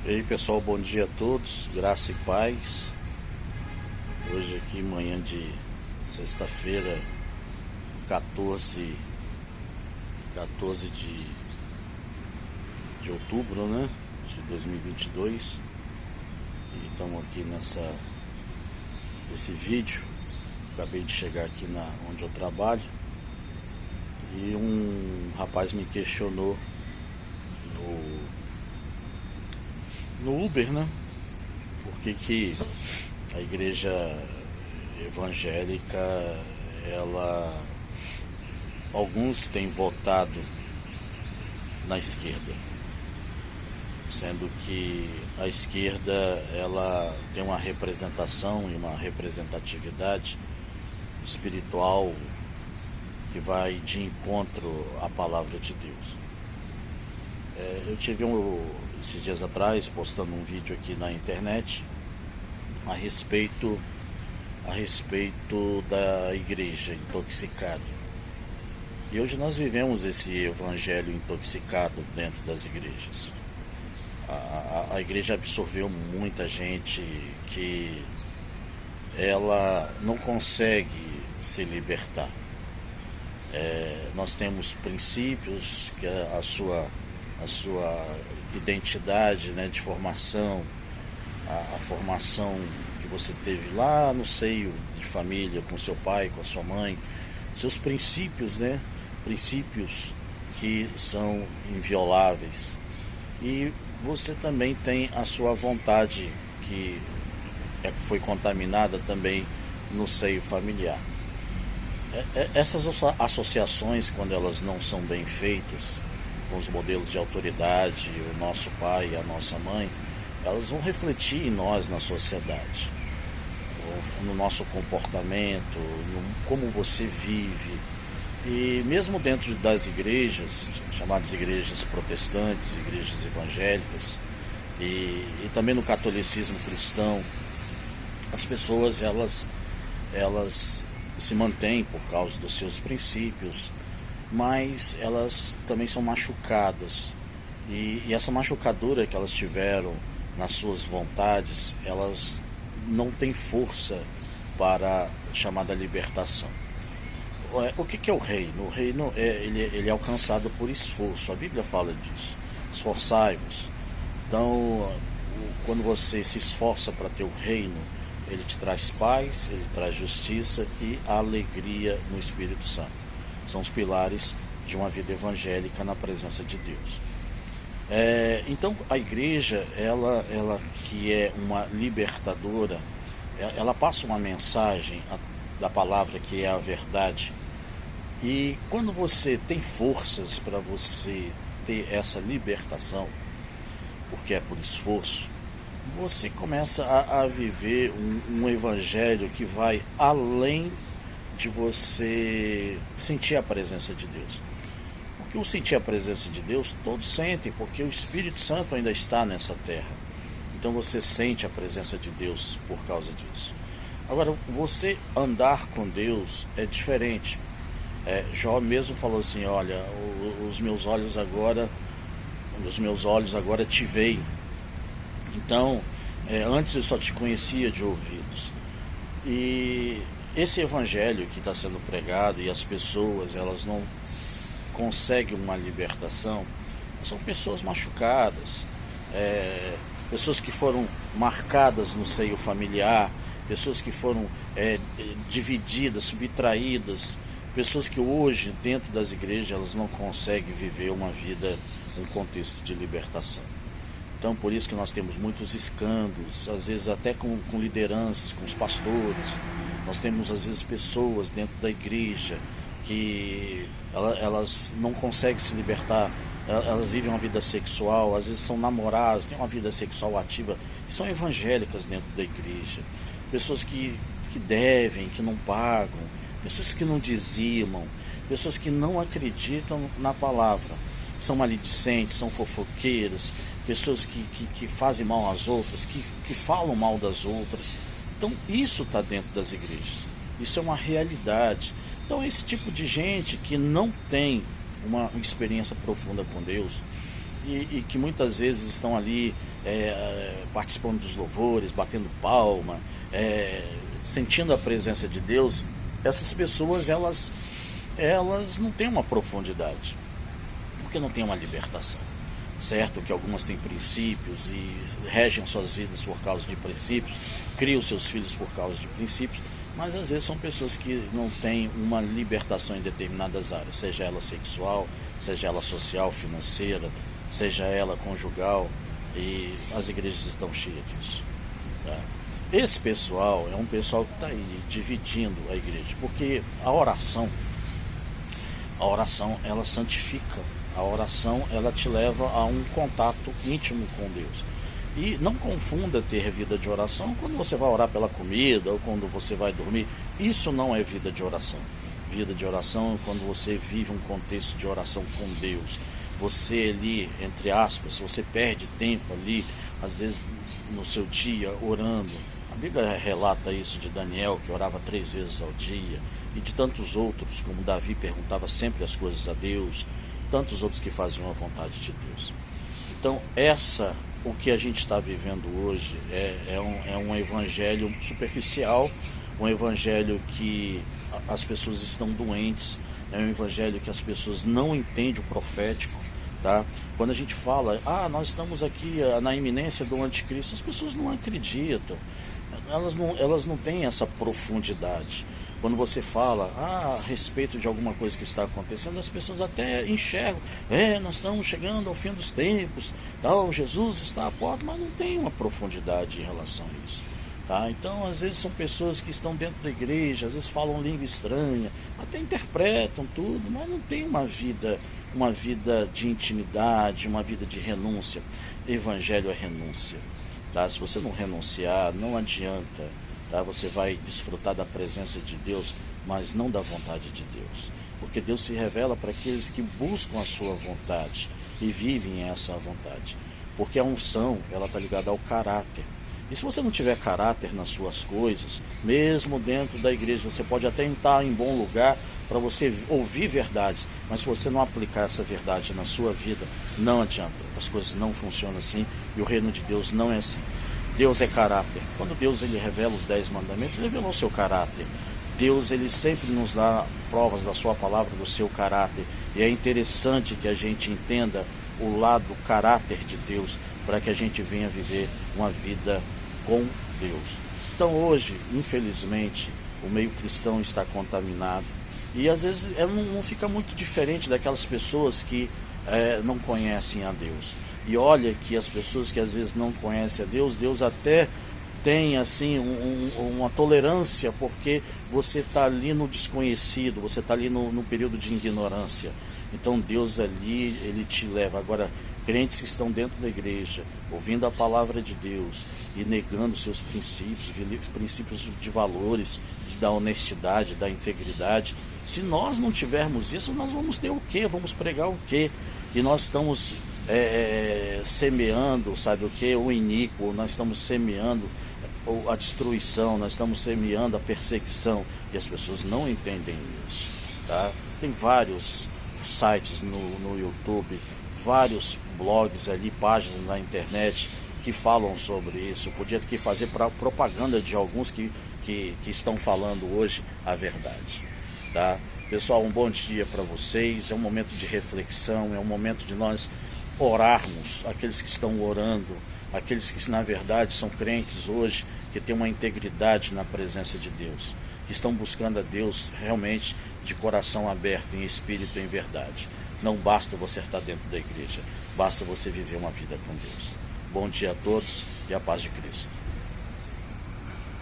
E aí pessoal, bom dia a todos, graça e paz. Hoje aqui manhã de sexta-feira, 14 de outubro, né, de 2022. E estamos aqui nesse vídeo. Acabei de chegar aqui onde eu trabalho e um rapaz me questionou no Uber, né? Por que a igreja evangélica, alguns têm votado na esquerda, sendo que a esquerda ela tem uma representação e uma representatividade espiritual que vai de encontro à palavra de Deus. Eu tive esses dias atrás postando um vídeo aqui na internet a respeito da igreja intoxicada. E hoje nós vivemos esse evangelho intoxicado dentro das igrejas. A igreja absorveu muita gente que ela não consegue se libertar. Nós temos princípios que a sua identidade, né, de formação, a formação que você teve lá no seio de família, com seu pai, com a sua mãe, seus princípios, né, princípios que são invioláveis. E você também tem a sua vontade que foi contaminada também no seio familiar. Essas associações, quando elas não são bem feitas, com os modelos de autoridade, o nosso pai e a nossa mãe, elas vão refletir em nós, na sociedade, no nosso comportamento, como você vive. E mesmo dentro das igrejas, chamadas igrejas protestantes, igrejas evangélicas, e também no catolicismo cristão, as pessoas elas se mantêm por causa dos seus princípios, mas elas também são machucadas, e essa machucadura que elas tiveram nas suas vontades, elas não têm força para a chamada libertação. O que é o reino? O reino ele é alcançado por esforço. A Bíblia fala disso: esforçai-vos. Então, quando você se esforça para ter o reino, ele te traz paz, ele traz justiça e alegria no Espírito Santo. São os pilares de uma vida evangélica na presença de Deus. Então a igreja, ela que é uma libertadora, ela passa uma mensagem da palavra que é a verdade. E quando você tem forças para você ter essa libertação, porque é por esforço, você começa a viver um evangelho que vai além de você sentir a presença de Deus. Porque o sentir a presença de Deus todos sentem, porque o Espírito Santo ainda está nessa terra. Então você sente a presença de Deus por causa disso. Agora, você andar com Deus é diferente. Jó mesmo falou assim: olha, os meus olhos agora te veem. Então, antes eu só te conhecia de ouvidos. E esse evangelho que está sendo pregado, e as pessoas elas não conseguem uma libertação, são pessoas machucadas, pessoas que foram marcadas no seio familiar, pessoas que foram divididas, subtraídas, pessoas que hoje dentro das igrejas elas não conseguem viver uma vida, um contexto de libertação. Então, por isso que nós temos muitos escândalos, às vezes até com lideranças, com os pastores. Nós temos às vezes pessoas dentro da igreja que elas não conseguem se libertar, elas vivem uma vida sexual, às vezes são namorados, têm uma vida sexual ativa, e são evangélicas dentro da igreja. Pessoas que devem, que não pagam, pessoas que não dizimam, pessoas que não acreditam na palavra, são maledicentes, são fofoqueiras, pessoas que fazem mal às outras, que falam mal das outras. Então isso está dentro das igrejas, isso é uma realidade. Então esse tipo de gente que não tem uma experiência profunda com Deus, e que muitas vezes estão ali participando dos louvores, batendo palma, sentindo a presença de Deus. Essas pessoas, elas não têm uma profundidade, porque não tem uma libertação. Certo que algumas têm princípios e regem suas vidas por causa de princípios, criam seus filhos por causa de princípios, mas às vezes são pessoas que não têm uma libertação em determinadas áreas, seja ela sexual, seja ela social, financeira, seja ela conjugal, e as igrejas estão cheias disso. Tá? Esse pessoal é um pessoal que está aí dividindo a igreja, porque a oração ela santifica. A oração, ela te leva a um contato íntimo com Deus. E não confunda ter vida de oração quando você vai orar pela comida ou quando você vai dormir. Isso não é vida de oração. Vida de oração é quando você vive um contexto de oração com Deus. Você ali, entre aspas, você perde tempo ali, às vezes no seu dia, orando. A Bíblia relata isso de Daniel, que orava 3 vezes ao dia, e de tantos outros, como Davi perguntava sempre as coisas a Deus, tantos outros que faziam a vontade de Deus. Então, o que a gente está vivendo hoje é um evangelho superficial, um evangelho que as pessoas estão doentes, é um evangelho que as pessoas não entendem o profético. Tá? Quando a gente fala, nós estamos aqui na iminência do anticristo, as pessoas não acreditam, elas não têm essa profundidade. Quando você fala a respeito de alguma coisa que está acontecendo, as pessoas até enxergam, nós estamos chegando ao fim dos tempos, Jesus está à porta, mas não tem uma profundidade em relação a isso. Tá? Então, às vezes são pessoas que estão dentro da igreja, às vezes falam língua estranha, até interpretam tudo, mas não tem uma vida de intimidade, uma vida de renúncia. Evangelho é renúncia. Tá? Se você não renunciar, não adianta. Tá? Você vai desfrutar da presença de Deus, mas não da vontade de Deus. Porque Deus se revela para aqueles que buscam a sua vontade e vivem essa vontade. Porque a unção, ela está ligada ao caráter. E se você não tiver caráter nas suas coisas, mesmo dentro da igreja, você pode até estar em bom lugar para você ouvir verdades, mas se você não aplicar essa verdade na sua vida, não adianta. As coisas não funcionam assim e o reino de Deus não é assim. Deus é caráter. Quando Deus ele revela os 10 mandamentos, ele revelou o seu caráter. Deus ele sempre nos dá provas da sua palavra, do seu caráter. E é interessante que a gente entenda o lado do caráter de Deus, para que a gente venha viver uma vida com Deus. Então hoje, infelizmente, o meio cristão está contaminado. E às vezes não fica muito diferente daquelas pessoas que não conhecem a Deus. E olha que as pessoas que às vezes não conhecem a Deus, Deus até tem assim uma tolerância, porque você está ali no desconhecido, você está ali no período de ignorância. Então Deus ali, ele te leva. Agora, crentes que estão dentro da igreja, ouvindo a palavra de Deus e negando seus princípios de valores, da honestidade, da integridade, se nós não tivermos isso, nós vamos ter o quê? Vamos pregar o quê? E nós estamos semeando, sabe o que? O iníquo, nós estamos semeando a destruição, nós estamos semeando a perseguição, e as pessoas não entendem isso. Tá? Tem vários sites no YouTube, vários blogs ali, páginas na internet que falam sobre isso. Eu podia aqui fazer propaganda de alguns que estão falando hoje a verdade. Tá? Pessoal, um bom dia para vocês. É um momento de reflexão, é um momento de nós orarmos, aqueles que estão orando, aqueles que na verdade são crentes hoje, que têm uma integridade na presença de Deus, que estão buscando a Deus realmente de coração aberto, em espírito e em verdade. Não basta você estar dentro da igreja, basta você viver uma vida com Deus. Bom dia a todos e a paz de Cristo.